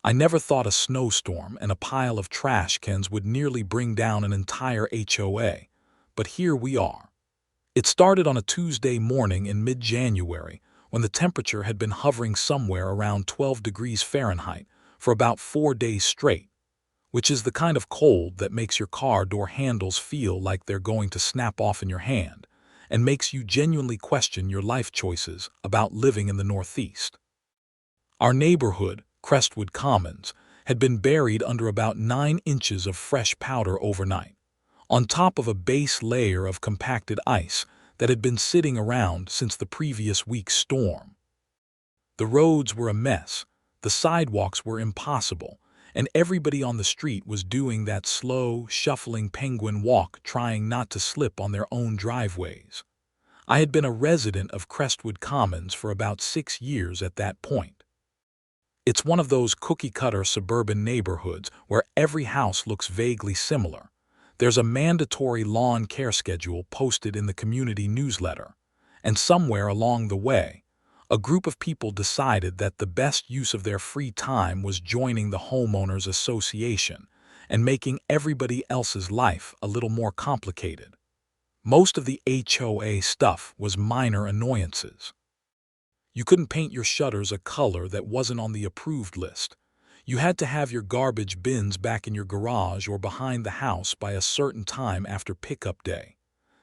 I never thought a snowstorm and a pile of trash cans would nearly bring down an entire HOA, but here we are. It started on a Tuesday morning in mid-January when the temperature had been hovering somewhere around 12 degrees Fahrenheit for about 4 days straight, which is the kind of cold that makes your car door handles feel like they're going to snap off in your hand and makes you genuinely question your life choices about living in the Northeast. Our neighborhood, Crestwood Commons, had been buried under about 9 inches of fresh powder overnight, on top of a base layer of compacted ice that had been sitting around since the previous week's storm. The roads were a mess, the sidewalks were impossible, and everybody on the street was doing that slow, shuffling penguin walk trying not to slip on their own driveways. I had been a resident of Crestwood Commons for about 6 years at that point. It's one of those cookie-cutter suburban neighborhoods where every house looks vaguely similar. There's a mandatory lawn care schedule posted in the community newsletter, and somewhere along the way, a group of people decided that the best use of their free time was joining the homeowners association and making everybody else's life a little more complicated. Most of the HOA stuff was minor annoyances. You couldn't paint your shutters a color that wasn't on the approved list. You had to have your garbage bins back in your garage or behind the house by a certain time after pickup day.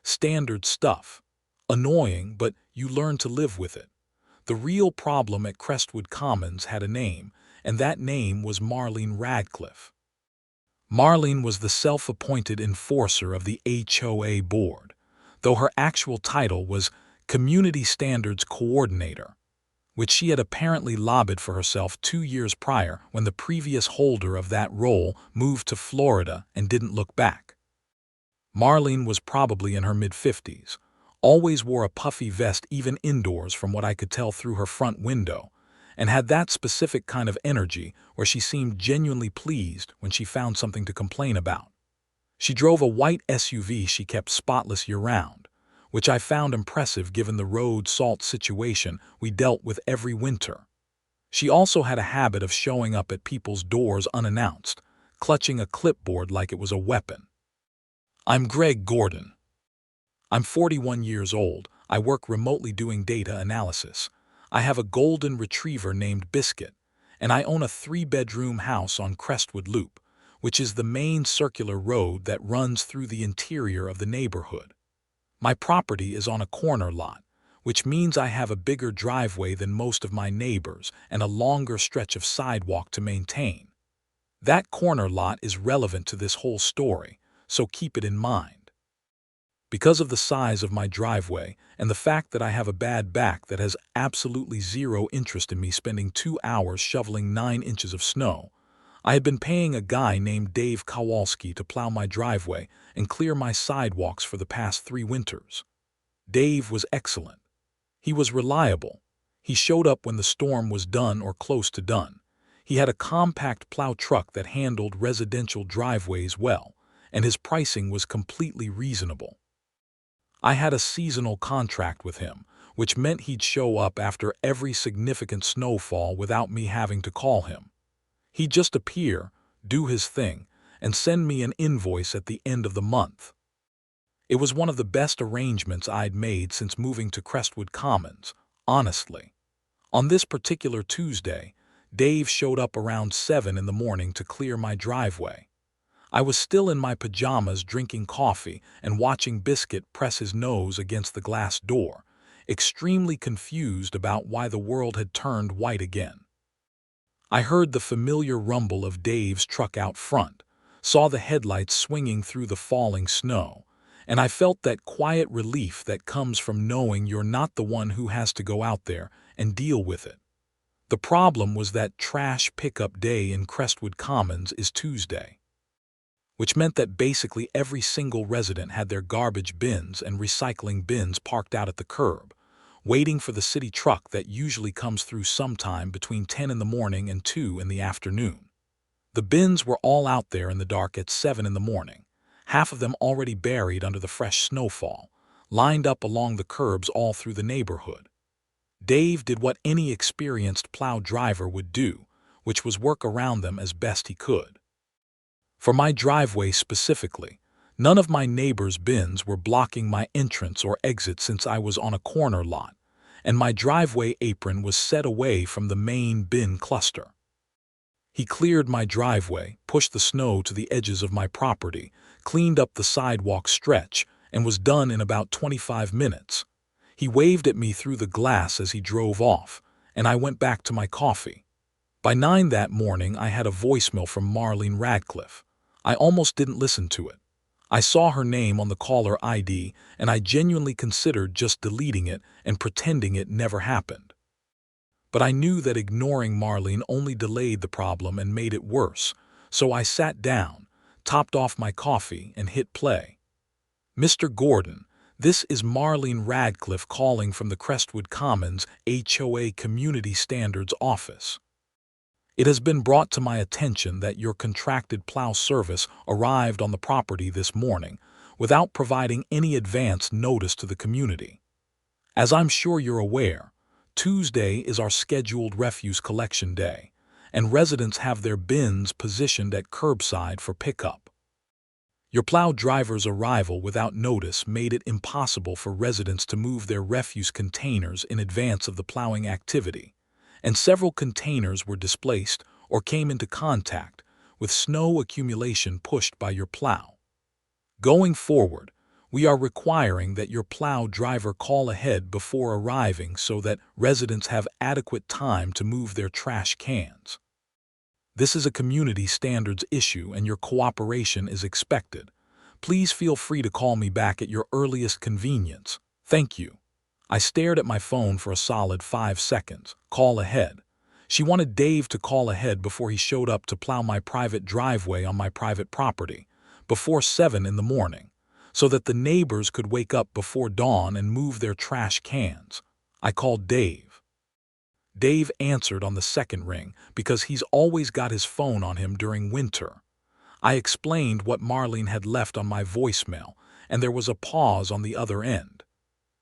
Standard stuff. Annoying, but you learned to live with it. The real problem at Crestwood Commons had a name, and that name was Marlene Radcliffe. Marlene was the self-appointed enforcer of the HOA board, though her actual title was Community Standards Coordinator, which she had apparently lobbied for herself 2 years prior when the previous holder of that role moved to Florida and didn't look back. Marlene was probably in her mid-50s, always wore a puffy vest even indoors from what I could tell through her front window, and had that specific kind of energy where she seemed genuinely pleased when she found something to complain about. She drove a white SUV she kept spotless year-round, which I found impressive given the road salt situation we dealt with every winter. She also had a habit of showing up at people's doors unannounced, clutching a clipboard like it was a weapon. I'm Greg Gordon. I'm 41 years old. I work remotely doing data analysis. I have a golden retriever named Biscuit, and I own a 3-bedroom house on Crestwood Loop, which is the main circular road that runs through the interior of the neighborhood. My property is on a corner lot, which means I have a bigger driveway than most of my neighbors and a longer stretch of sidewalk to maintain. That corner lot is relevant to this whole story, so keep it in mind. Because of the size of my driveway and the fact that I have a bad back that has absolutely zero interest in me spending 2 hours shoveling 9 inches of snow, I had been paying a guy named Dave Kowalski to plow my driveway and clear my sidewalks for the past 3 winters. Dave was excellent. He was reliable. He showed up when the storm was done or close to done. He had a compact plow truck that handled residential driveways well, and his pricing was completely reasonable. I had a seasonal contract with him, which meant he'd show up after every significant snowfall without me having to call him. He'd just appear, do his thing, and send me an invoice at the end of the month. It was one of the best arrangements I'd made since moving to Crestwood Commons, honestly. On this particular Tuesday, Dave showed up around 7 in the morning to clear my driveway. I was still in my pajamas drinking coffee and watching Biscuit press his nose against the glass door, extremely confused about why the world had turned white again. I heard the familiar rumble of Dave's truck out front, saw the headlights swinging through the falling snow, and I felt that quiet relief that comes from knowing you're not the one who has to go out there and deal with it. The problem was that trash pickup day in Crestwood Commons is Tuesday, which meant that basically every single resident had their garbage bins and recycling bins parked out at the curb, waiting for the city truck that usually comes through sometime between 10 in the morning and 2 in the afternoon. The bins were all out there in the dark at 7 in the morning, half of them already buried under the fresh snowfall, lined up along the curbs all through the neighborhood. Dave did what any experienced plow driver would do, which was work around them as best he could. For my driveway specifically, none of my neighbors' bins were blocking my entrance or exit since I was on a corner lot, and my driveway apron was set away from the main bin cluster. He cleared my driveway, pushed the snow to the edges of my property, cleaned up the sidewalk stretch, and was done in about 25 minutes. He waved at me through the glass as he drove off, and I went back to my coffee. By 9 that morning, I had a voicemail from Marlene Radcliffe. I almost didn't listen to it. I saw her name on the caller ID, and I genuinely considered just deleting it and pretending it never happened. But I knew that ignoring Marlene only delayed the problem and made it worse, so I sat down, topped off my coffee, and hit play. "Mr. Gordon, this is Marlene Radcliffe calling from the Crestwood Commons HOA Community Standards Office. It has been brought to my attention that your contracted plow service arrived on the property this morning without providing any advance notice to the community. As I'm sure you're aware, Tuesday is our scheduled refuse collection day, and residents have their bins positioned at curbside for pickup. Your plow driver's arrival without notice made it impossible for residents to move their refuse containers in advance of the plowing activity, and several containers were displaced or came into contact with snow accumulation pushed by your plow. Going forward, we are requiring that your plow driver call ahead before arriving so that residents have adequate time to move their trash cans. This is a community standards issue and your cooperation is expected. Please feel free to call me back at your earliest convenience. Thank you." I stared at my phone for a solid 5 seconds. Call ahead. She wanted Dave to call ahead before he showed up to plow my private driveway on my private property, before 7 in the morning, so that the neighbors could wake up before dawn and move their trash cans. I called Dave. Dave answered on the second ring because he's always got his phone on him during winter. I explained what Marlene had left on my voicemail, and there was a pause on the other end.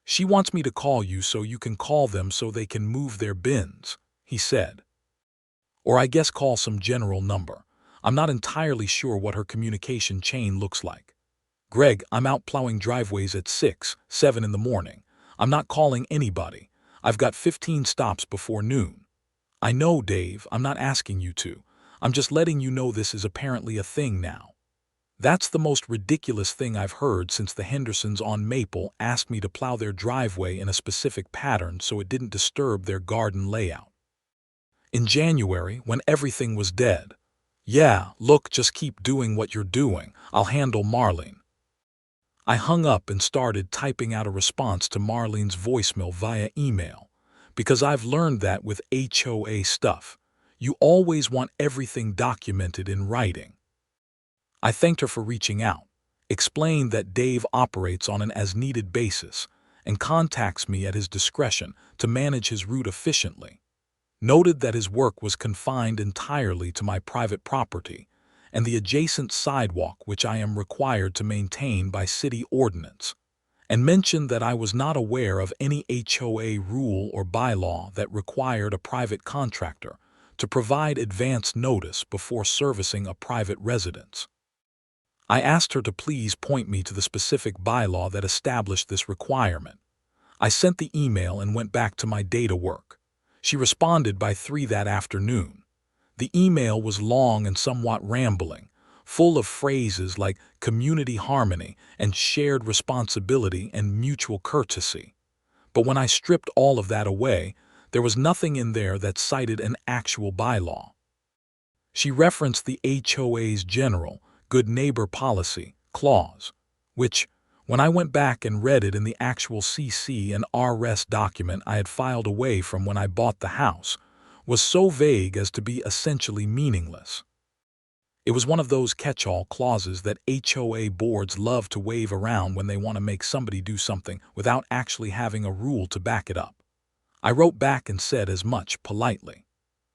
"She wants me to call you so you can call them so they can move their bins," he said. "Or I guess call some general number. I'm not entirely sure what her communication chain looks like. Greg, I'm out plowing driveways at 6, 7 in the morning. I'm not calling anybody. I've got 15 stops before noon." "I know, Dave, I'm not asking you to. I'm just letting you know this is apparently a thing now. That's the most ridiculous thing I've heard since the Hendersons on Maple asked me to plow their driveway in a specific pattern so it didn't disturb their garden layout. In January, when everything was dead. Yeah, look, just keep doing what you're doing. I'll handle Marlene." I hung up and started typing out a response to Marlene's voicemail via email, because I've learned that with HOA stuff, you always want everything documented in writing. I thanked her for reaching out, explained that Dave operates on an as-needed basis and contacts me at his discretion to manage his route efficiently, noted that his work was confined entirely to my private property and the adjacent sidewalk which I am required to maintain by city ordinance, and mentioned that I was not aware of any HOA rule or bylaw that required a private contractor to provide advance notice before servicing a private residence. I asked her to please point me to the specific bylaw that established this requirement. I sent the email and went back to my data work. She responded by 3 that afternoon. The email was long and somewhat rambling, full of phrases like community harmony and shared responsibility and mutual courtesy. But when I stripped all of that away, there was nothing in there that cited an actual bylaw. She referenced the HOA's general good neighbor policy clause, which, when I went back and read it in the actual CC and RS document I had filed away from when I bought the house, was so vague as to be essentially meaningless. It was one of those catch-all clauses that HOA boards love to wave around when they want to make somebody do something without actually having a rule to back it up. I wrote back and said as much politely.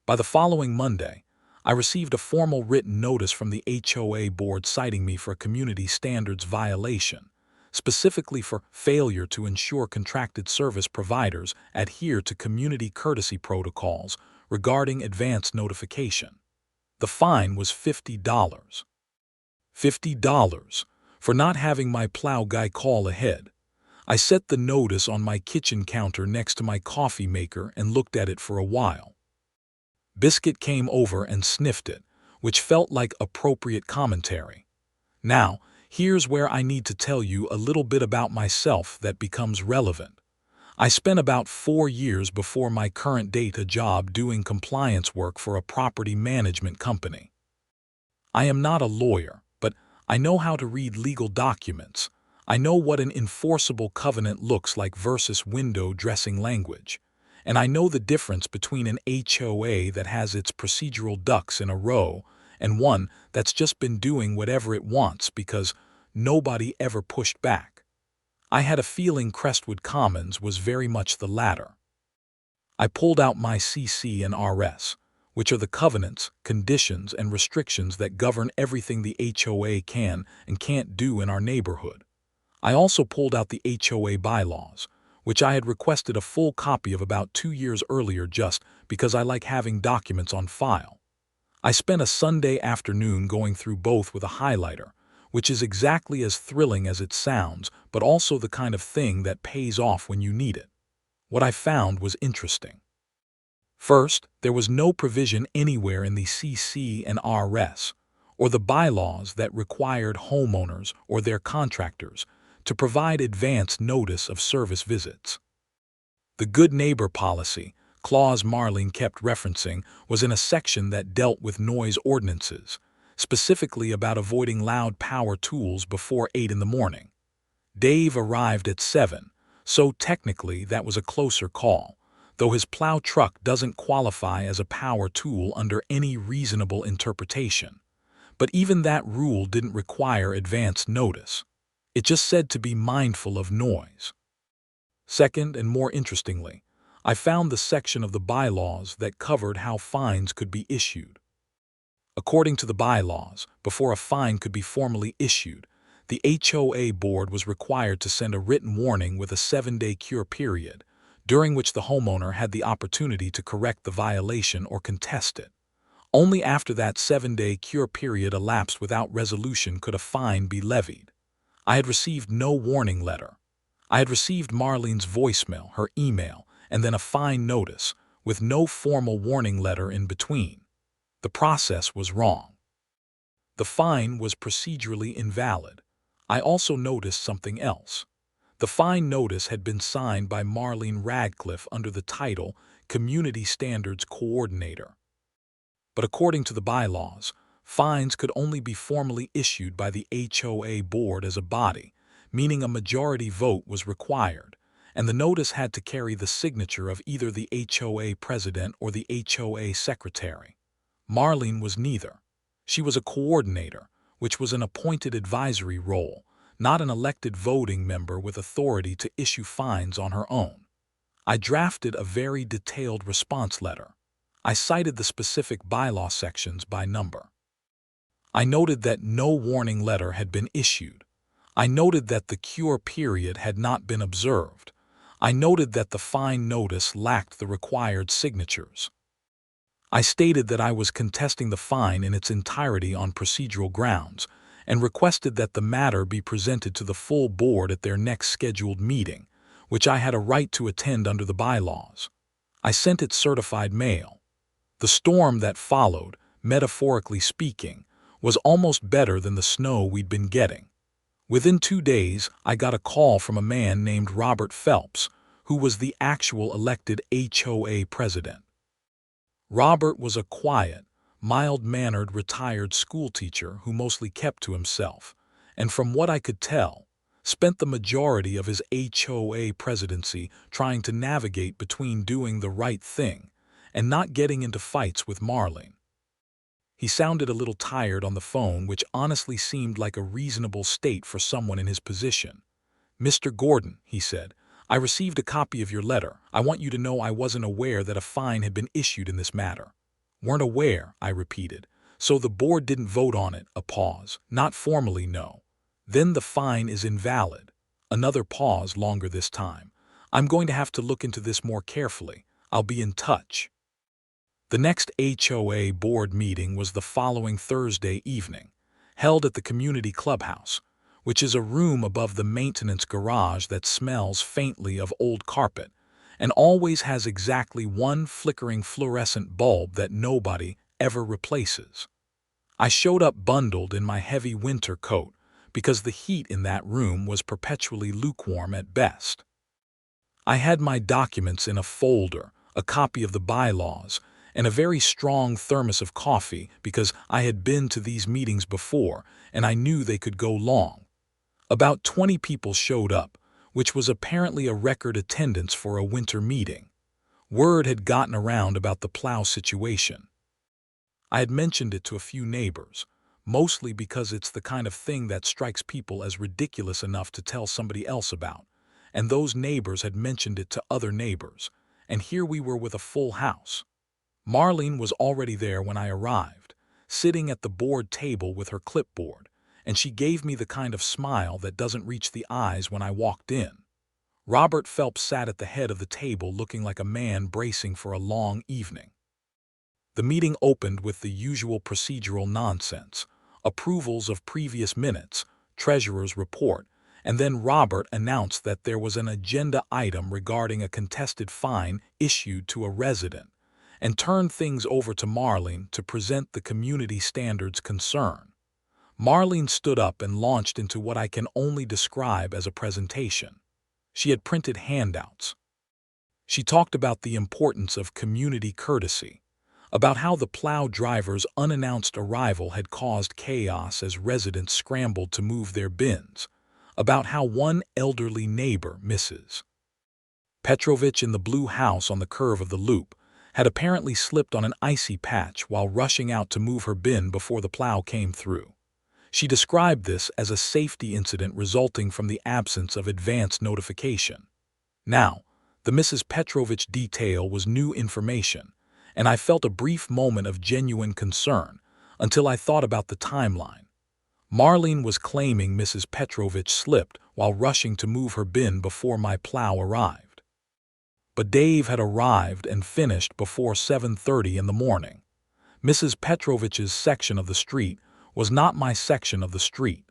By the following Monday, I received a formal written notice from the HOA board citing me for a community standards violation, specifically for failure to ensure contracted service providers adhere to community courtesy protocols regarding advance notification. The fine was $50. $50 for not having my Plow guy call ahead. I set the notice on my kitchen counter next to my coffee maker and looked at it for a while. Biscuit came over and sniffed it, which felt like appropriate commentary. Now, here's where I need to tell you a little bit about myself that becomes relevant. I spent about 4 years before my current date a job doing compliance work for a property management company. I am not a lawyer, but I know how to read legal documents. I know what an enforceable covenant looks like versus window dressing language. And I know the difference between an HOA that has its procedural ducks in a row and one that's just been doing whatever it wants because nobody ever pushed back. I had a feeling Crestwood Commons was very much the latter. I pulled out my CC and RS, which are the covenants, conditions, and restrictions that govern everything the HOA can and can't do in our neighborhood. I also pulled out the HOA bylaws, which I had requested a full copy of about 2 years earlier just because I like having documents on file. I spent a Sunday afternoon going through both with a highlighter, which is exactly as thrilling as it sounds, but also the kind of thing that pays off when you need it. What I found was interesting. First, there was no provision anywhere in the CC and RS, or the bylaws that required homeowners or their contractors to provide advance notice of service visits. The good neighbor policy, clause Marlene kept referencing, was in a section that dealt with noise ordinances, specifically about avoiding loud power tools before 8 in the morning. Dave arrived at 7, so technically that was a closer call, though his plow truck doesn't qualify as a power tool under any reasonable interpretation. But even that rule didn't require advance notice. It just said to be mindful of noise. Second, and more interestingly, I found the section of the bylaws that covered how fines could be issued. According to the bylaws, before a fine could be formally issued, the HOA board was required to send a written warning with a 7-day cure period, during which the homeowner had the opportunity to correct the violation or contest it. Only after that 7-day cure period elapsed without resolution could a fine be levied. I had received no warning letter. I had received Marlene's voicemail, her email, and then a fine notice, with no formal warning letter in between. The process was wrong. The fine was procedurally invalid. I also noticed something else. The fine notice had been signed by Marlene Radcliffe under the title Community Standards Coordinator. But according to the bylaws, fines could only be formally issued by the HOA board as a body, meaning a majority vote was required, and the notice had to carry the signature of either the HOA president or the HOA secretary. Marlene was neither. She was a coordinator, which was an appointed advisory role, not an elected voting member with authority to issue fines on her own. I drafted a very detailed response letter. I cited the specific bylaw sections by number. I noted that no warning letter had been issued. I noted that the cure period had not been observed. I noted that the fine notice lacked the required signatures. I stated that I was contesting the fine in its entirety on procedural grounds and requested that the matter be presented to the full board at their next scheduled meeting, which I had a right to attend under the bylaws. I sent it certified mail. The storm that followed, metaphorically speaking, was almost better than the snow we'd been getting. Within 2 days, I got a call from a man named Robert Phelps, who was the actual elected HOA president. Robert was a quiet, mild-mannered retired schoolteacher who mostly kept to himself, and from what I could tell, spent the majority of his HOA presidency trying to navigate between doing the right thing and not getting into fights with Marlene. He sounded a little tired on the phone, which honestly seemed like a reasonable state for someone in his position. "Mr. Gordon," he said, "I received a copy of your letter. I want you to know I wasn't aware that a fine had been issued in this matter." "Weren't aware," I repeated. "So the board didn't vote on it." A pause. "Not formally, no." "Then the fine is invalid." Another pause, longer this time. "I'm going to have to look into this more carefully. I'll be in touch." The next HOA board meeting was the following Thursday evening, held at the community clubhouse, which is a room above the maintenance garage that smells faintly of old carpet and always has exactly one flickering fluorescent bulb that nobody ever replaces. I showed up bundled in my heavy winter coat because the heat in that room was perpetually lukewarm at best. I had my documents in a folder, a copy of the bylaws, and a very strong thermos of coffee because I had been to these meetings before and I knew they could go long. About 20 people showed up, which was apparently a record attendance for a winter meeting. Word had gotten around about the Plow situation. I had mentioned it to a few neighbors, mostly because it's the kind of thing that strikes people as ridiculous enough to tell somebody else about, and those neighbors had mentioned it to other neighbors, and here we were with a full house. Marlene was already there when I arrived, sitting at the board table with her clipboard, and she gave me the kind of smile that doesn't reach the eyes when I walked in. Robert Phelps sat at the head of the table looking like a man bracing for a long evening. The meeting opened with the usual procedural nonsense, approvals of previous minutes, treasurer's report, and then Robert announced that there was an agenda item regarding a contested fine issued to a resident, and turned things over to Marlene to present the community standards concern. Marlene stood up and launched into what I can only describe as a presentation. She had printed handouts. She talked about the importance of community courtesy, about how the Plow driver's unannounced arrival had caused chaos as residents scrambled to move their bins, about how one elderly neighbor, Mrs. Petrovich in the blue house on the curve of the loop, had apparently slipped on an icy patch while rushing out to move her bin before the Plow came through. She described this as a safety incident resulting from the absence of advance notification. Now, the Mrs. Petrovich detail was new information, and I felt a brief moment of genuine concern until I thought about the timeline. Marlene was claiming Mrs. Petrovich slipped while rushing to move her bin before my Plow arrived. But Dave had arrived and finished before 7:30 in the morning. Mrs. Petrovich's section of the street was not my section of the street,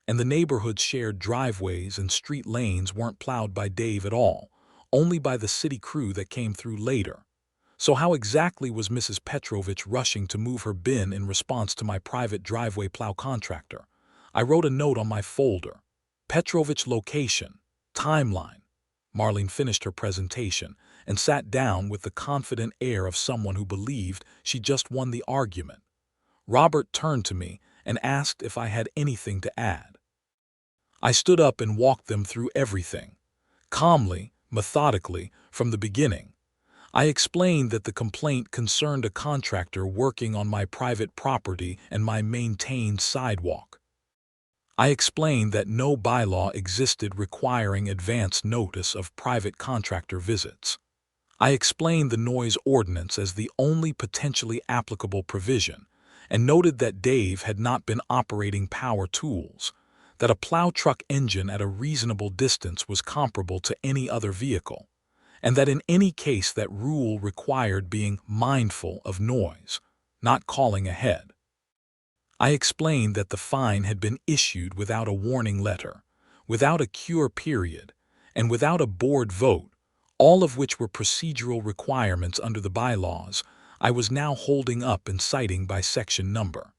and the neighborhood's shared driveways and street lanes weren't plowed by Dave at all, only by the city crew that came through later. So how exactly was Mrs. Petrovich rushing to move her bin in response to my private driveway plow contractor? I wrote a note on my folder. Petrovich location, timeline. Marlene finished her presentation and sat down with the confident air of someone who believed she just won the argument. Robert turned to me and asked if I had anything to add. I stood up and walked them through everything, calmly, methodically, from the beginning. I explained that the complaint concerned a contractor working on my private property and my maintained sidewalk. I explained that no bylaw existed requiring advance notice of private contractor visits. I explained the noise ordinance as the only potentially applicable provision, and noted that Dave had not been operating power tools, that a plow truck engine at a reasonable distance was comparable to any other vehicle, and that in any case that rule required being mindful of noise, not calling ahead. I explained that the fine had been issued without a warning letter, without a cure period, and without a board vote, all of which were procedural requirements under the bylaws I was now holding up and citing by section number.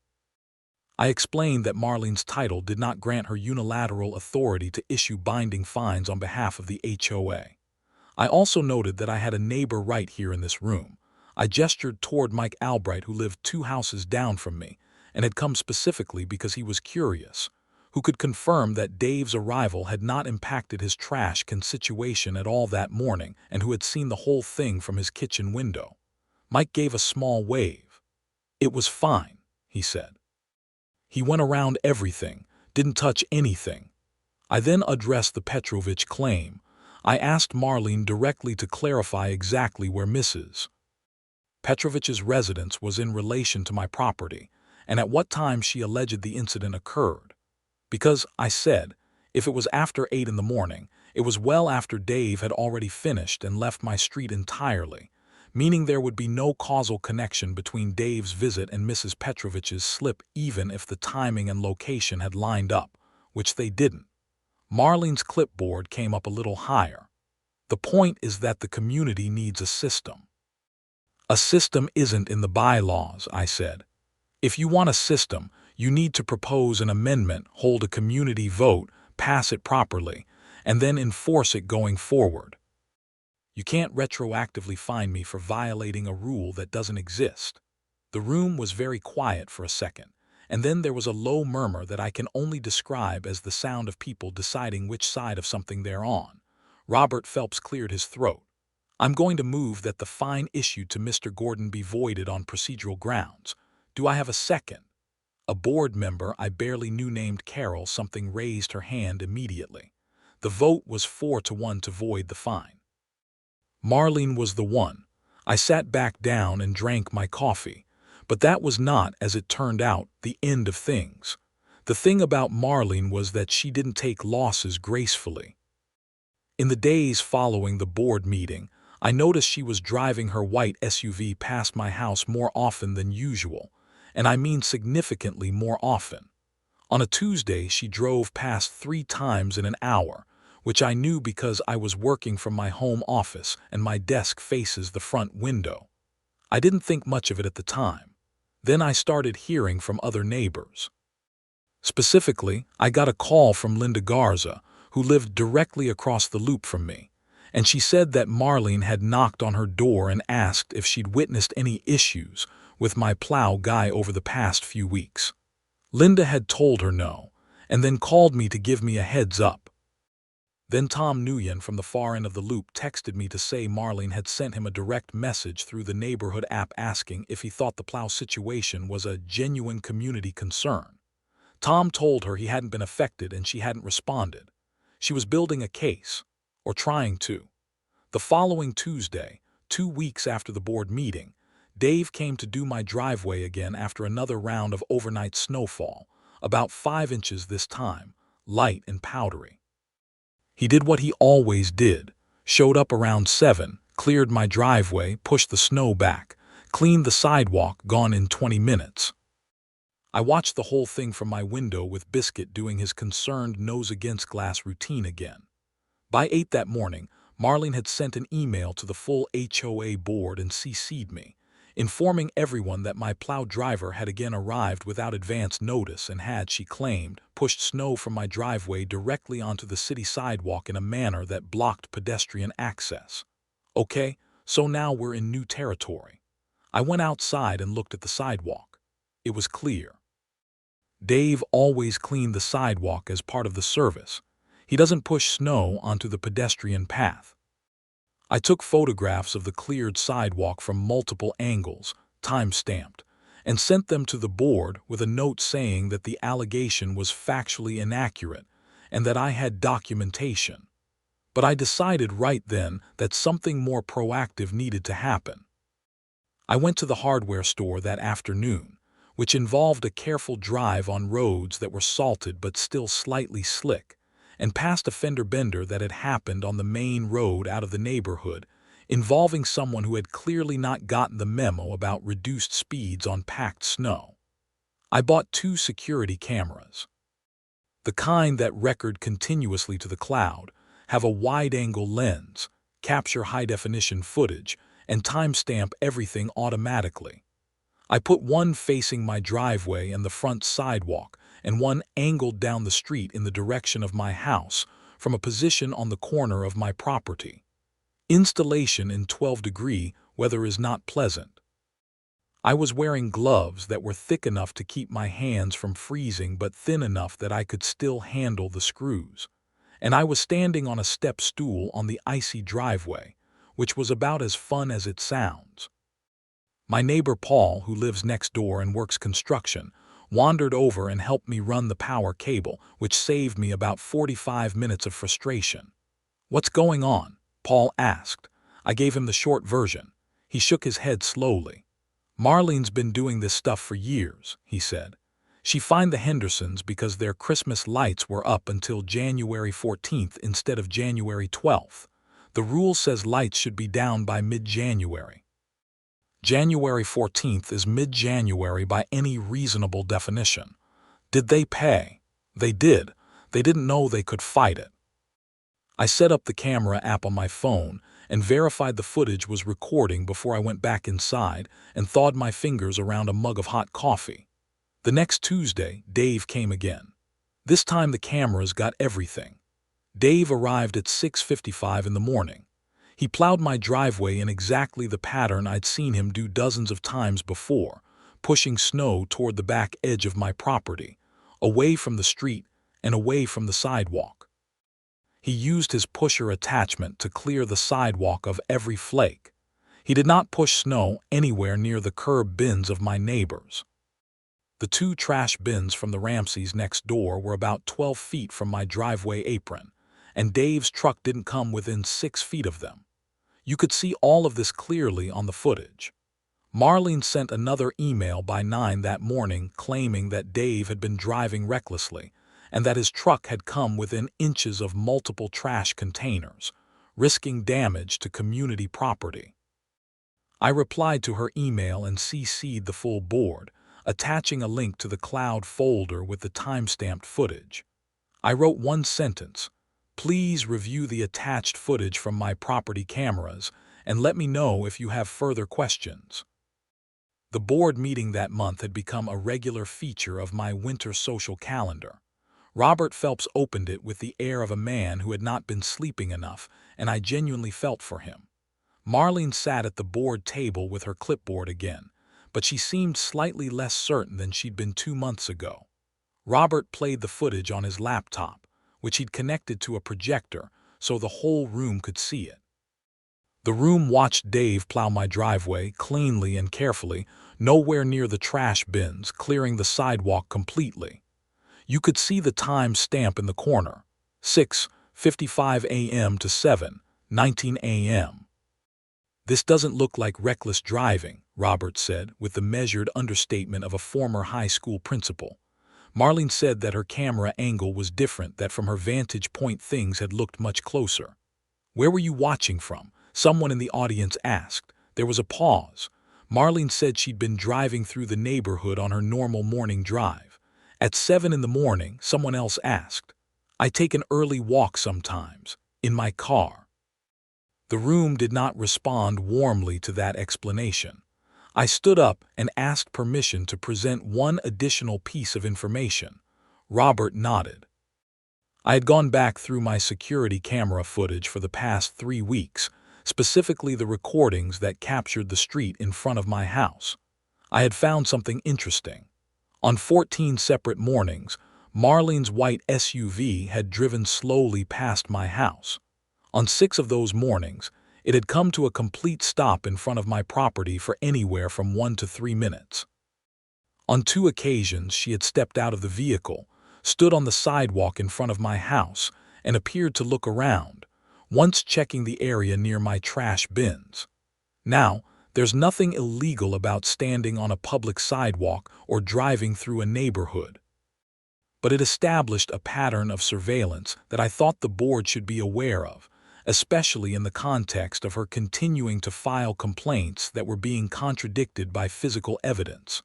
I explained that Marlene's title did not grant her unilateral authority to issue binding fines on behalf of the HOA. I also noted that I had a neighbor right here in this room. I gestured toward Mike Albright, who lived 2 houses down from me and had come specifically because he was curious, who could confirm that Dave's arrival had not impacted his trash can situation at all that morning and who had seen the whole thing from his kitchen window. Mike gave a small wave. "It was fine," he said. "He went around everything, didn't touch anything." I then addressed the Petrovich claim. I asked Marlene directly to clarify exactly where Mrs. Petrovich's residence was in relation to my property, and at what time she alleged the incident occurred. Because, I said, if it was after 8 in the morning, it was well after Dave had already finished and left my street entirely, meaning there would be no causal connection between Dave's visit and Mrs. Petrovich's slip even if the timing and location had lined up, which they didn't. Marlene's clipboard came up a little higher. The point is that the community needs a system. A system isn't in the bylaws, I said. If you want a system, you need to propose an amendment, hold a community vote, pass it properly, and then enforce it going forward. You can't retroactively fine me for violating a rule that doesn't exist. The room was very quiet for a second, and then there was a low murmur that I can only describe as the sound of people deciding which side of something they're on. Robert Phelps cleared his throat. I'm going to move that the fine issued to Mr. Gordon be voided on procedural grounds. Do I have a second? A board member I barely knew named Carol something raised her hand immediately. The vote was 4-1 to void the fine. Marlene was the one. I sat back down and drank my coffee. But that was not, as it turned out, the end of things. The thing about Marlene was that she didn't take losses gracefully. In the days following the board meeting, I noticed she was driving her white SUV past my house more often than usual, and I mean significantly more often. On a Tuesday, she drove past 3 times in an hour, which I knew because I was working from my home office and my desk faces the front window. I didn't think much of it at the time. Then I started hearing from other neighbors. Specifically, I got a call from Linda Garza, who lived directly across the loop from me, and she said that Marlene had knocked on her door and asked if she'd witnessed any issues with my Plow guy over the past few weeks. Linda had told her no, and then called me to give me a heads up. Then Tom Nguyen from the far end of the loop texted me to say Marlene had sent him a direct message through the neighborhood app asking if he thought the Plow situation was a genuine community concern. Tom told her he hadn't been affected and she hadn't responded. She was building a case, or trying to. The following Tuesday, 2 weeks after the board meeting, Dave came to do my driveway again after another round of overnight snowfall, about 5 inches this time, light and powdery. He did what he always did, showed up around 7, cleared my driveway, pushed the snow back, cleaned the sidewalk, gone in 20 minutes. I watched the whole thing from my window with Biscuit doing his concerned nose-against-glass routine again. By 8 that morning, Marlene had sent an email to the full HOA board and CC'd me, informing everyone that my Plow driver had again arrived without advance notice and had, she claimed, pushed snow from my driveway directly onto the city sidewalk in a manner that blocked pedestrian access. Okay, so now we're in new territory. I went outside and looked at the sidewalk. It was clear. Dave always cleaned the sidewalk as part of the service. He doesn't push snow onto the pedestrian path. I took photographs of the cleared sidewalk from multiple angles, time-stamped, and sent them to the board with a note saying that the allegation was factually inaccurate and that I had documentation. But I decided right then that something more proactive needed to happen. I went to the hardware store that afternoon, which involved a careful drive on roads that were salted but still slightly slick, and past a fender bender that had happened on the main road out of the neighborhood, involving someone who had clearly not gotten the memo about reduced speeds on packed snow. I bought 2 security cameras. The kind that record continuously to the cloud, have a wide-angle lens, capture high-definition footage, and timestamp everything automatically. I put one facing my driveway and the front sidewalk, and one angled down the street in the direction of my house from a position on the corner of my property. Installation in 12-degree weather is not pleasant. I was wearing gloves that were thick enough to keep my hands from freezing but thin enough that I could still handle the screws, and I was standing on a step stool on the icy driveway, which was about as fun as it sounds. My neighbor Paul, who lives next door and works construction, wandered over and helped me run the power cable, which saved me about 45 minutes of frustration. "What's going on?" Paul asked. I gave him the short version. He shook his head slowly. "Marlene's been doing this stuff for years," he said. "She fined the Hendersons because their Christmas lights were up until January 14th instead of January 12th. The rule says lights should be down by mid-January. January 14th is mid-January by any reasonable definition. Did they pay? They did. They didn't know they could fight it. I set up the camera app on my phone and verified the footage was recording before I went back inside and thawed my fingers around a mug of hot coffee. The next Tuesday, Dave came again. This time the cameras got everything. Dave arrived at 6:55 in the morning. He plowed my driveway in exactly the pattern I'd seen him do dozens of times before, pushing snow toward the back edge of my property, away from the street and away from the sidewalk. He used his pusher attachment to clear the sidewalk of every flake. He did not push snow anywhere near the curb bins of my neighbors. The 2 trash bins from the Ramseys next door were about 12 feet from my driveway apron, and Dave's truck didn't come within 6 feet of them. You could see all of this clearly on the footage. Marlene sent another email by 9 that morning claiming that Dave had been driving recklessly and that his truck had come within inches of multiple trash containers, risking damage to community property. I replied to her email and CC'd the full board, attaching a link to the cloud folder with the time-stamped footage. I wrote one sentence: "Please review the attached footage from my property cameras and let me know if you have further questions." The board meeting that month had become a regular feature of my winter social calendar. Robert Phelps opened it with the air of a man who had not been sleeping enough, and I genuinely felt for him. Marlene sat at the board table with her clipboard again, but she seemed slightly less certain than she'd been 2 months ago. Robert played the footage on his laptop, which he'd connected to a projector so the whole room could see it. The room watched Dave plow my driveway cleanly and carefully, nowhere near the trash bins, clearing the sidewalk completely. You could see the time stamp in the corner: 6:55 a.m. to 7:19 a.m. "This doesn't look like reckless driving," Robert said, with the measured understatement of a former high school principal. Marlene said that her camera angle was different, that from her vantage point things had looked much closer. "Where were you watching from?" someone in the audience asked. There was a pause. Marlene said she'd been driving through the neighborhood on her normal morning drive. At 7 in the morning, someone else asked. "I take an early walk sometimes, in my car." The room did not respond warmly to that explanation. I stood up and asked permission to present one additional piece of information. Robert nodded. I had gone back through my security camera footage for the past 3 weeks, specifically the recordings that captured the street in front of my house. I had found something interesting. On 14 separate mornings, Marlene's white SUV had driven slowly past my house. On 6 of those mornings, it had come to a complete stop in front of my property for anywhere from 1 to 3 minutes. On 2 occasions, she had stepped out of the vehicle, stood on the sidewalk in front of my house, and appeared to look around, once checking the area near my trash bins. Now, there's nothing illegal about standing on a public sidewalk or driving through a neighborhood. But it established a pattern of surveillance that I thought the board should be aware of, especially in the context of her continuing to file complaints that were being contradicted by physical evidence.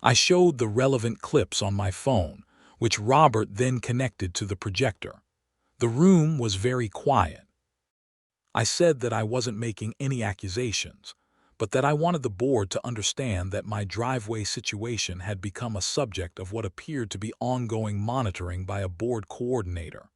I showed the relevant clips on my phone, which Robert then connected to the projector. The room was very quiet. I said that I wasn't making any accusations, but that I wanted the board to understand that my driveway situation had become a subject of what appeared to be ongoing monitoring by a board coordinator,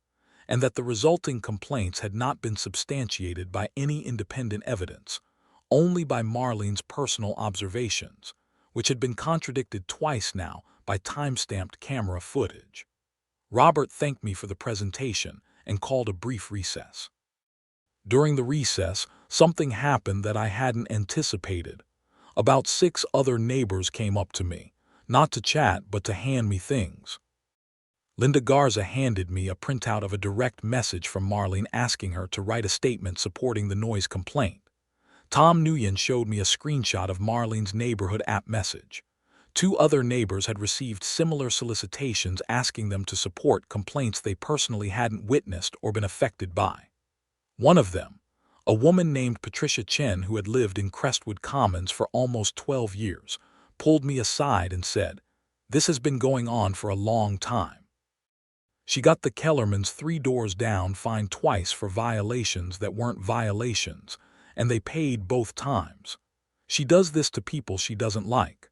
and that the resulting complaints had not been substantiated by any independent evidence, only by Marlene's personal observations, which had been contradicted twice now by time-stamped camera footage. Robert thanked me for the presentation and called a brief recess. During the recess, something happened that I hadn't anticipated. About 6 other neighbors came up to me, not to chat but to hand me things. Linda Garza handed me a printout of a direct message from Marlene asking her to write a statement supporting the noise complaint. Tom Nguyen showed me a screenshot of Marlene's neighborhood app message. 2 other neighbors had received similar solicitations asking them to support complaints they personally hadn't witnessed or been affected by. One of them, A woman named Patricia Chen, who had lived in Crestwood Commons for almost 12 years, pulled me aside and said, "This has been going on for a long time." She got the Kellermans 3 doors down fined twice for violations that weren't violations, and they paid both times. She does this to people she doesn't like.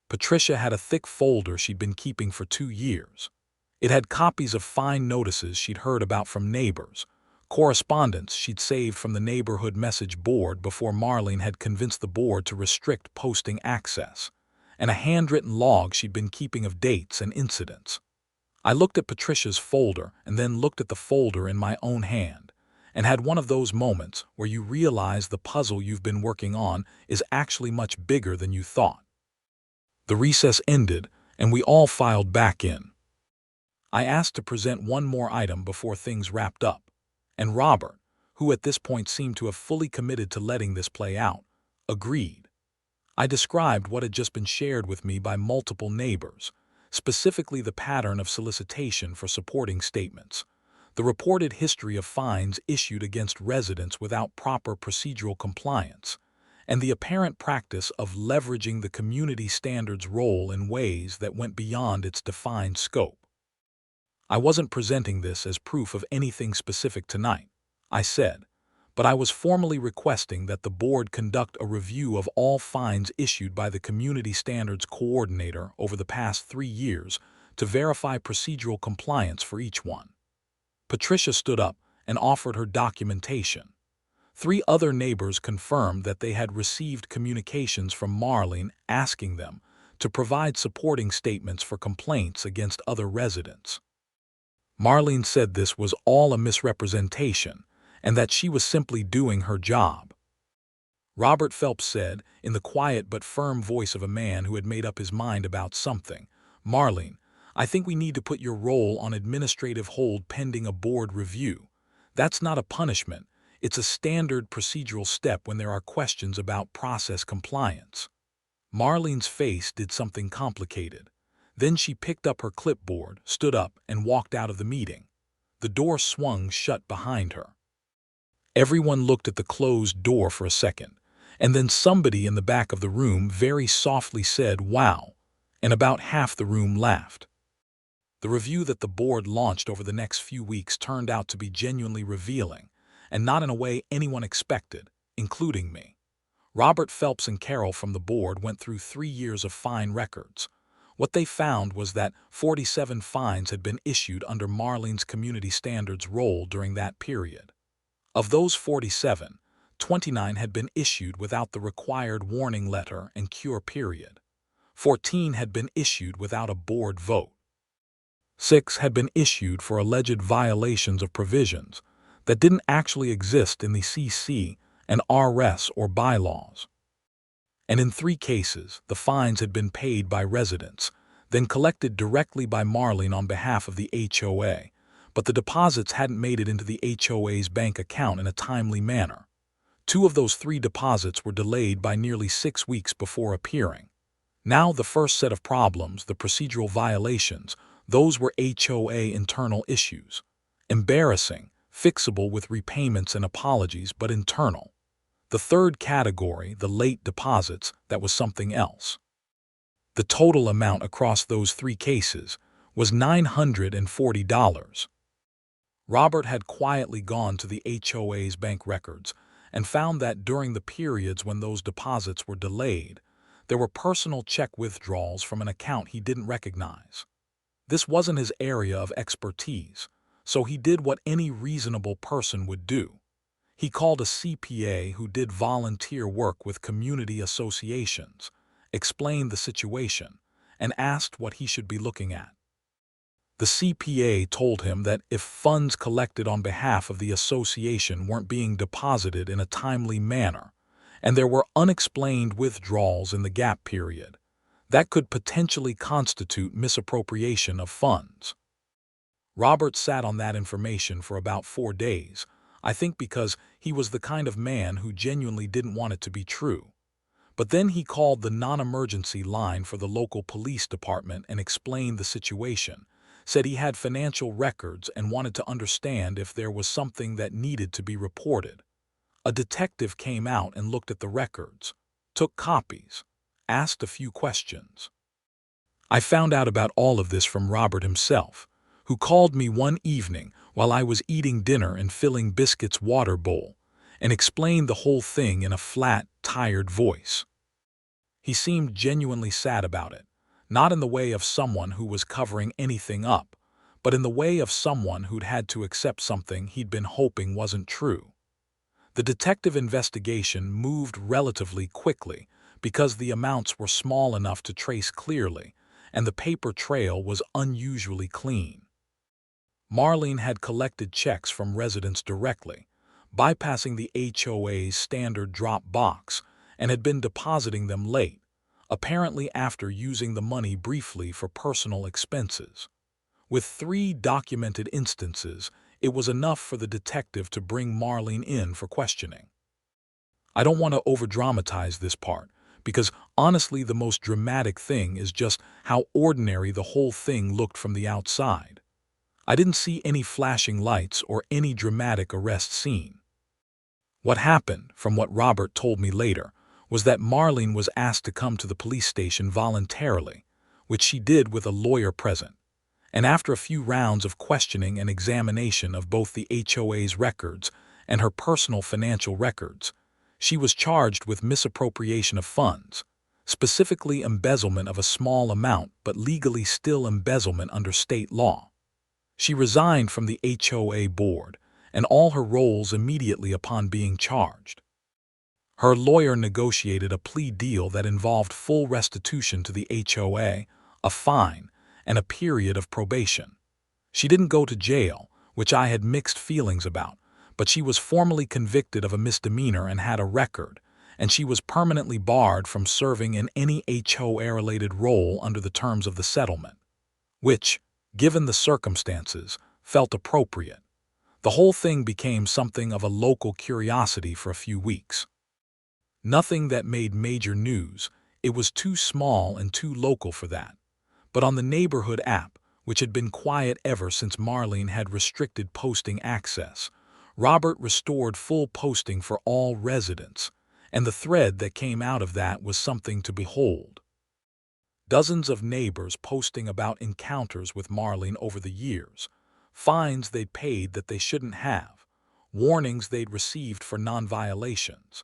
Patricia had a thick folder she'd been keeping for 2 years. It had copies of fine notices she'd heard about from neighbors, correspondence she'd saved from the neighborhood message board before Marlene had convinced the board to restrict posting access, and a handwritten log she'd been keeping of dates and incidents. I looked at Patricia's folder and then looked at the folder in my own hand, and had one of those moments where you realize the puzzle you've been working on is actually much bigger than you thought. The recess ended, and we all filed back in. I asked to present one more item before things wrapped up, and Robert, who at this point seemed to have fully committed to letting this play out, agreed. I described what had just been shared with me by multiple neighbors, specifically the pattern of solicitation for supporting statements, the reported history of fines issued against residents without proper procedural compliance, and the apparent practice of leveraging the community standards role in ways that went beyond its defined scope. I wasn't presenting this as proof of anything specific tonight, I said, but I was formally requesting that the board conduct a review of all fines issued by the Community Standards Coordinator over the past 3 years to verify procedural compliance for each one. Patricia stood up and offered her documentation. 3 other neighbors confirmed that they had received communications from Marlene asking them to provide supporting statements for complaints against other residents. Marlene said this was all a misrepresentation and that she was simply doing her job. Robert Phelps said, in the quiet but firm voice of a man who had made up his mind about something, "Marlene, I think we need to put your role on administrative hold pending a board review. That's not a punishment. It's a standard procedural step when there are questions about process compliance." Marlene's face did something complicated. Then she picked up her clipboard, stood up, and walked out of the meeting. The door swung shut behind her. Everyone looked at the closed door for a second, and then somebody in the back of the room very softly said, "Wow," and about half the room laughed. The review that the board launched over the next few weeks turned out to be genuinely revealing, and not in a way anyone expected, including me. Robert Phelps and Carol from the board went through 3 years of fine records. What they found was that 47 fines had been issued under Marlene's community standards role during that period. Of those 47, 29 had been issued without the required warning letter and cure period. 14 had been issued without a board vote. 6 had been issued for alleged violations of provisions that didn't actually exist in the CC and RS or bylaws. And in 3 cases, the fines had been paid by residents, then collected directly by Marlene on behalf of the HOA, but the deposits hadn't made it into the HOA's bank account in a timely manner. 2 of those 3 deposits were delayed by nearly 6 weeks before appearing. Now the first set of problems, the procedural violations, those were HOA internal issues. Embarrassing, fixable with repayments and apologies, but internal. The third category, the late deposits, that was something else. The total amount across those 3 cases was $940. Robert had quietly gone to the HOA's bank records and found that during the periods when those deposits were delayed, there were personal check withdrawals from an account he didn't recognize. This wasn't his area of expertise, so he did what any reasonable person would do. He called a CPA who did volunteer work with community associations, explained the situation, and asked what he should be looking at. The CPA told him that if funds collected on behalf of the association weren't being deposited in a timely manner, and there were unexplained withdrawals in the gap period, that could potentially constitute misappropriation of funds. Robert sat on that information for about 4 days, I think because he was the kind of man who genuinely didn't want it to be true. But then he called the non-emergency line for the local police department and explained the situation, said he had financial records and wanted to understand if there was something that needed to be reported. A detective came out and looked at the records, took copies, asked a few questions. I found out about all of this from Robert himself, who called me one evening while I was eating dinner and filling Biscuit's water bowl, and explained the whole thing in a flat, tired voice. He seemed genuinely sad about it, not in the way of someone who was covering anything up, but in the way of someone who'd had to accept something he'd been hoping wasn't true. The detective investigation moved relatively quickly because the amounts were small enough to trace clearly, and the paper trail was unusually clean. Marlene had collected checks from residents directly, bypassing the HOA's standard drop box, and had been depositing them late, apparently after using the money briefly for personal expenses. With 3 documented instances, it was enough for the detective to bring Marlene in for questioning. I don't want to overdramatize this part, because honestly the most dramatic thing is just how ordinary the whole thing looked from the outside. I didn't see any flashing lights or any dramatic arrest scene. What happened, from what Robert told me later, was that Marlene was asked to come to the police station voluntarily, which she did with a lawyer present. And after a few rounds of questioning and examination of both the HOA's records and her personal financial records, she was charged with misappropriation of funds, specifically embezzlement of a small amount but legally still embezzlement under state law. She resigned from the HOA board and all her roles immediately upon being charged. Her lawyer negotiated a plea deal that involved full restitution to the HOA, a fine, and a period of probation. She didn't go to jail, which I had mixed feelings about, but she was formally convicted of a misdemeanor and had a record, and she was permanently barred from serving in any HOA-related role under the terms of the settlement, which, given the circumstances, felt appropriate. The whole thing became something of a local curiosity for a few weeks. Nothing that made major news, it was too small and too local for that. But on the neighborhood app, which had been quiet ever since Marlene had restricted posting access, Robert restored full posting for all residents, and the thread that came out of that was something to behold. Dozens of neighbors posting about encounters with Marlene over the years, fines they'd paid that they shouldn't have, warnings they'd received for non-violations,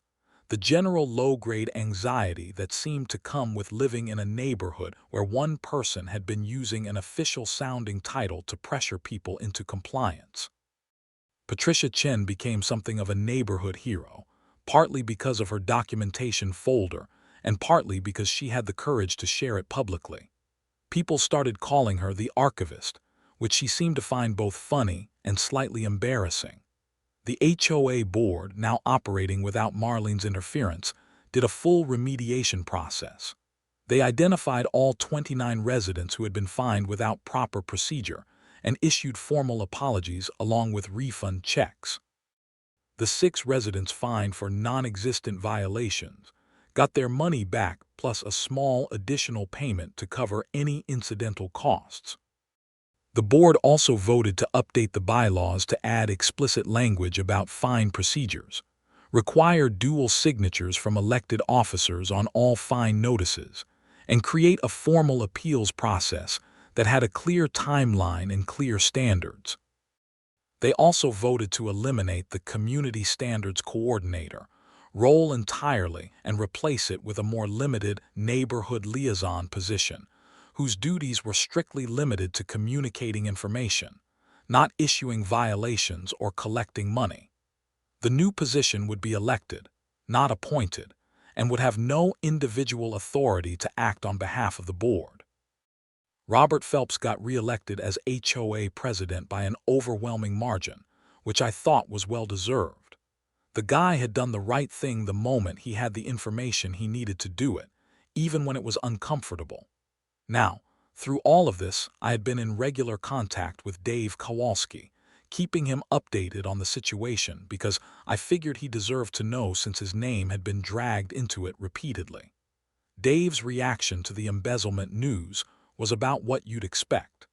the general low-grade anxiety that seemed to come with living in a neighborhood where one person had been using an official-sounding title to pressure people into compliance. Patricia Chen became something of a neighborhood hero, partly because of her documentation folder and partly because she had the courage to share it publicly. People started calling her the archivist, which she seemed to find both funny and slightly embarrassing. The HOA board, now operating without Marlene's interference, did a full remediation process. They identified all 29 residents who had been fined without proper procedure and issued formal apologies along with refund checks. The 6 residents fined for non-existent violations got their money back plus a small additional payment to cover any incidental costs. The board also voted to update the bylaws to add explicit language about fine procedures, require dual signatures from elected officers on all fine notices, and create a formal appeals process that had a clear timeline and clear standards. They also voted to eliminate the Community Standards Coordinator role entirely and replace it with a more limited neighborhood liaison position, whose duties were strictly limited to communicating information, not issuing violations or collecting money. The new position would be elected, not appointed, and would have no individual authority to act on behalf of the board. Robert Phelps got re-elected as HOA president by an overwhelming margin, which I thought was well-deserved. The guy had done the right thing the moment he had the information he needed to do it, even when it was uncomfortable. Now, through all of this, I had been in regular contact with Dave Kowalski, keeping him updated on the situation because I figured he deserved to know since his name had been dragged into it repeatedly. Dave's reaction to the embezzlement news was about what you'd expect.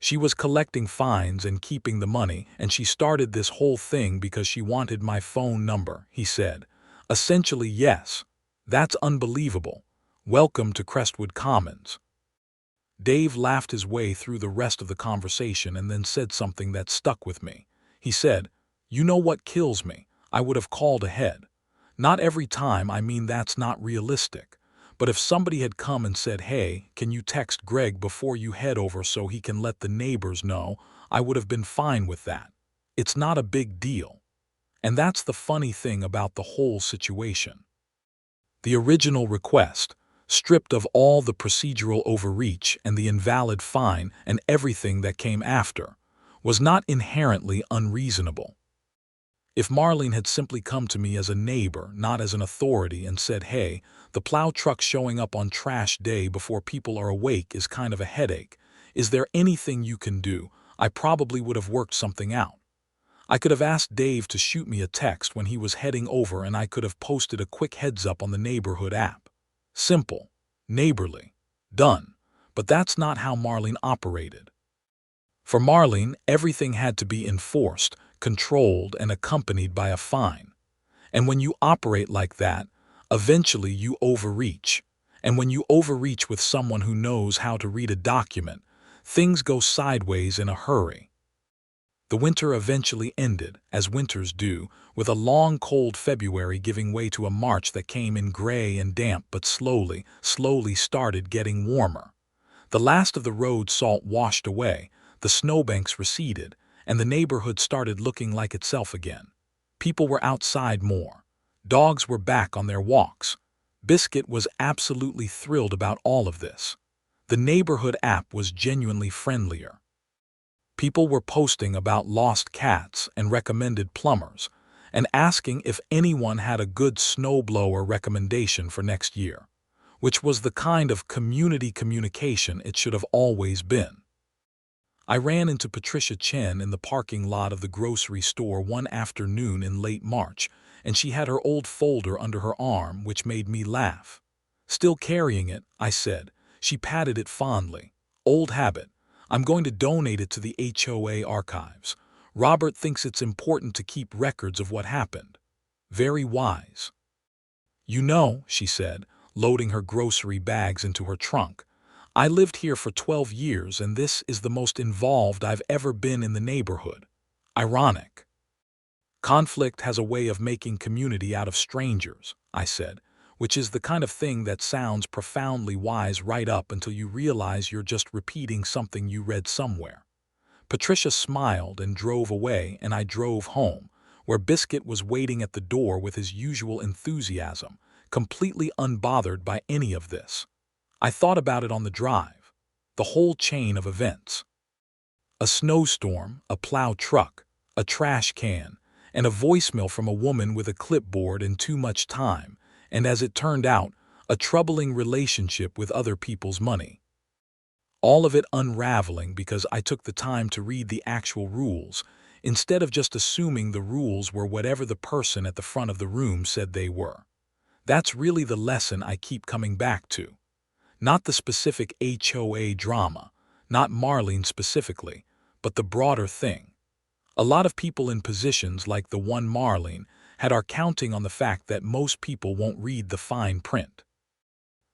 She was collecting fines and keeping the money, and she started this whole thing because she wanted my phone number, he said. Essentially, yes. That's unbelievable. Welcome to Crestwood Commons. Dave laughed his way through the rest of the conversation and then said something that stuck with me. He said, "You know what kills me? I would have called ahead. Not every time, I mean that's not realistic. But if somebody had come and said, 'Hey, can you text Greg before you head over so he can let the neighbors know?' I would have been fine with that. It's not a big deal." And that's the funny thing about the whole situation. The original request, stripped of all the procedural overreach and the invalid fine and everything that came after, was not inherently unreasonable. If Marlene had simply come to me as a neighbor, not as an authority, and said, "Hey, the plow truck showing up on trash day before people are awake is kind of a headache. Is there anything you can do?" I probably would have worked something out. I could have asked Dave to shoot me a text when he was heading over, and I could have posted a quick heads up on the neighborhood app. Simple. Neighborly. Done. But that's not how Marlene operated. For Marlene, everything had to be enforced, controlled, and accompanied by a fine. And when you operate like that, eventually you overreach. And when you overreach with someone who knows how to read a document, things go sideways in a hurry. The winter eventually ended, as winters do, with a long cold February giving way to a March that came in gray and damp but slowly started getting warmer. The last of the road salt washed away, the snowbanks receded, and the neighborhood started looking like itself again. People were outside more. Dogs were back on their walks. Biscuit was absolutely thrilled about all of this. The neighborhood app was genuinely friendlier. People were posting about lost cats and recommended plumbers, and asking if anyone had a good snowblower recommendation for next year, which was the kind of community communication it should have always been. I ran into Patricia Chen in the parking lot of the grocery store one afternoon in late March, and she had her old folder under her arm, which made me laugh. "Still carrying it," I said. She patted it fondly. "Old habit. I'm going to donate it to the HOA archives. Robert thinks it's important to keep records of what happened." Very wise. "You know," she said, loading her grocery bags into her trunk, "I lived here for 12 years and this is the most involved I've ever been in the neighborhood." Ironic. "Conflict has a way of making community out of strangers," I said, which is the kind of thing that sounds profoundly wise right up until you realize you're just repeating something you read somewhere. Patricia smiled and drove away, and I drove home, where Biscuit was waiting at the door with his usual enthusiasm, completely unbothered by any of this. I thought about it on the drive. The whole chain of events. A snowstorm, a plow truck, a trash can, and a voicemail from a woman with a clipboard and too much time, and as it turned out, a troubling relationship with other people's money. All of it unraveling because I took the time to read the actual rules, instead of just assuming the rules were whatever the person at the front of the room said they were. That's really the lesson I keep coming back to. Not the specific HOA drama, not Marlene specifically, but the broader thing. A lot of people in positions like the one Marlene had are counting on the fact that most people won't read the fine print.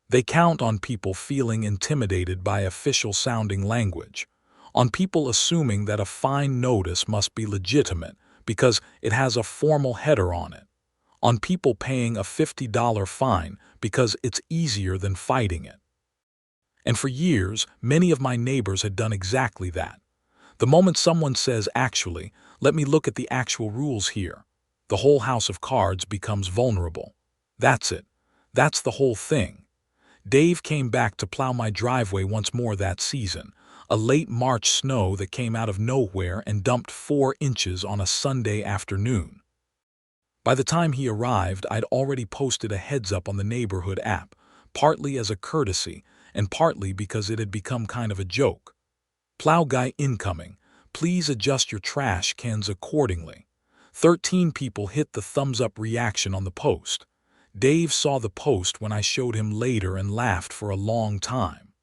They count on people feeling intimidated by official-sounding language, on people assuming that a fine notice must be legitimate because it has a formal header on it, on people paying a $50 fine because it's easier than fighting it. And for years, many of my neighbors had done exactly that. The moment someone says, "Actually, let me look at the actual rules here," the whole house of cards becomes vulnerable. That's it. That's the whole thing. Dave came back to plow my driveway once more that season, a late March snow that came out of nowhere and dumped 4 inches on a Sunday afternoon. By the time he arrived, I'd already posted a heads up on the neighborhood app, partly as a courtesy and partly because it had become kind of a joke. "Plow guy incoming. Please adjust your trash cans accordingly." 13 people hit the thumbs up reaction on the post. Dave saw the post when I showed him later and laughed for a long time.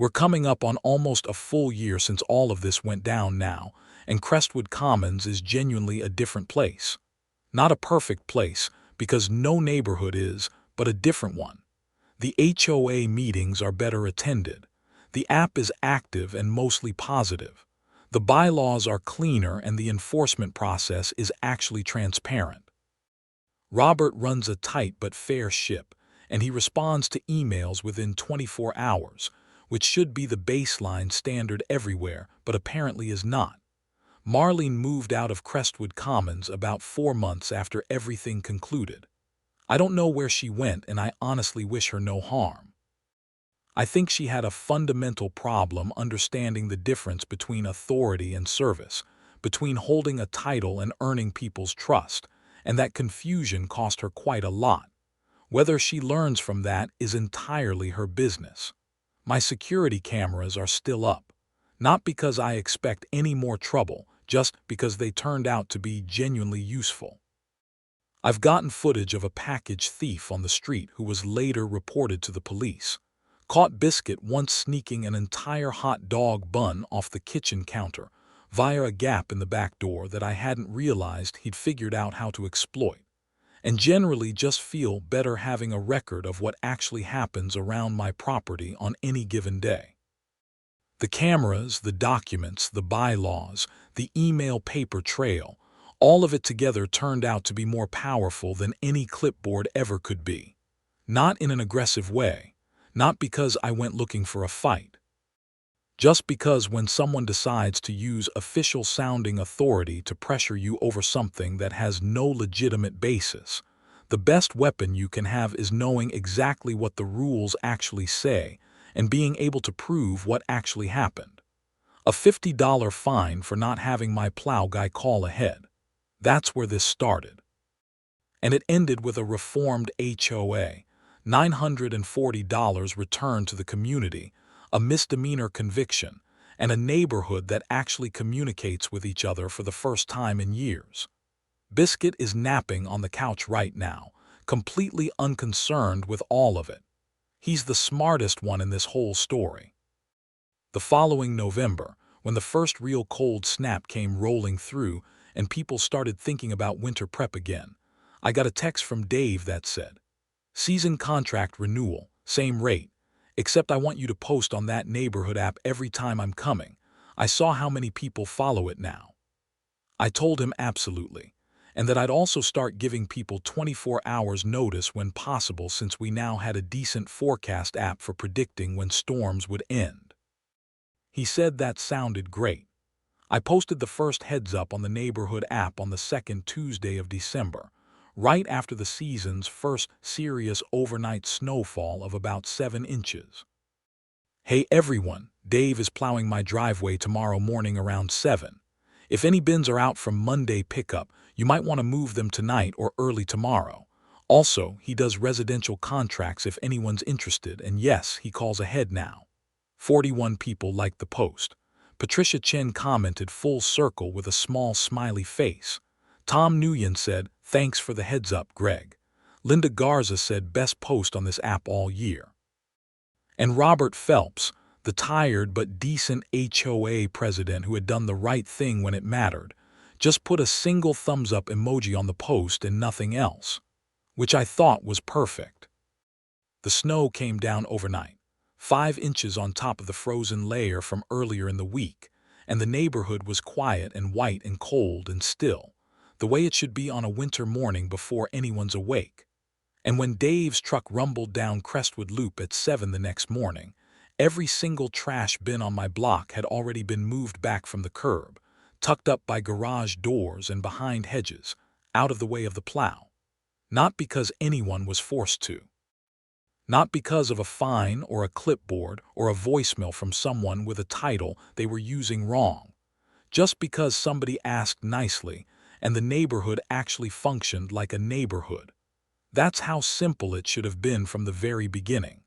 We're coming up on almost a full year since all of this went down now, and Crestwood Commons is genuinely a different place. Not a perfect place, because no neighborhood is, but a different one. The HOA meetings are better attended. The app is active and mostly positive. The bylaws are cleaner and the enforcement process is actually transparent. Robert runs a tight but fair ship, and he responds to emails within 24 hours, which should be the baseline standard everywhere, but apparently is not. Marlene moved out of Crestwood Commons about 4 months after everything concluded. I don't know where she went, and I honestly wish her no harm. I think she had a fundamental problem understanding the difference between authority and service, between holding a title and earning people's trust, and that confusion cost her quite a lot. Whether she learns from that is entirely her business. My security cameras are still up, not because I expect any more trouble, just because they turned out to be genuinely useful. I've gotten footage of a package thief on the street who was later reported to the police. Caught Biscuit once sneaking an entire hot dog bun off the kitchen counter via a gap in the back door that I hadn't realized he'd figured out how to exploit. And generally just feel better having a record of what actually happens around my property on any given day. The cameras, the documents, the bylaws, the email paper trail, all of it together turned out to be more powerful than any clipboard ever could be. Not in an aggressive way, not because I went looking for a fight. Just because when someone decides to use official-sounding authority to pressure you over something that has no legitimate basis, the best weapon you can have is knowing exactly what the rules actually say and being able to prove what actually happened. A $50 fine for not having my plow guy call ahead. That's where this started. And it ended with a reformed HOA, $940 returned to the community, a misdemeanor conviction, and a neighborhood that actually communicates with each other for the first time in years. Biscuit is napping on the couch right now, completely unconcerned with all of it. He's the smartest one in this whole story. The following November, when the first real cold snap came rolling through and people started thinking about winter prep again, I got a text from Dave that said, "Season contract renewal, same rate, except I want you to post on that neighborhood app every time I'm coming. I saw how many people follow it now." I told him absolutely, and that I'd also start giving people 24 hours notice when possible since we now had a decent forecast app for predicting when storms would end. He said that sounded great. I posted the first heads up on the neighborhood app on the second Tuesday of December, right after the season's first serious overnight snowfall of about 7 inches. "Hey everyone, Dave is plowing my driveway tomorrow morning around 7. If any bins are out from Monday pickup, you might want to move them tonight or early tomorrow. Also, he does residential contracts if anyone's interested, and yes, he calls ahead now." 41 people liked the post. Patricia Chen commented full circle with a small smiley face. Tom Nguyen said, "Thanks for the heads up, Greg." Linda Garza said, "Best post on this app all year." And Robert Phelps, the tired but decent HOA president who had done the right thing when it mattered, just put a single thumbs up emoji on the post and nothing else, which I thought was perfect. The snow came down overnight, 5 inches on top of the frozen layer from earlier in the week, and the neighborhood was quiet and white and cold and still, the way it should be on a winter morning before anyone's awake. And when Dave's truck rumbled down Crestwood Loop at 7 the next morning, every single trash bin on my block had already been moved back from the curb, tucked up by garage doors and behind hedges, out of the way of the plow. Not because anyone was forced to. Not because of a fine or a clipboard or a voicemail from someone with a title they were using wrong. Just because somebody asked nicely and the neighborhood actually functioned like a neighborhood. That's how simple it should have been from the very beginning.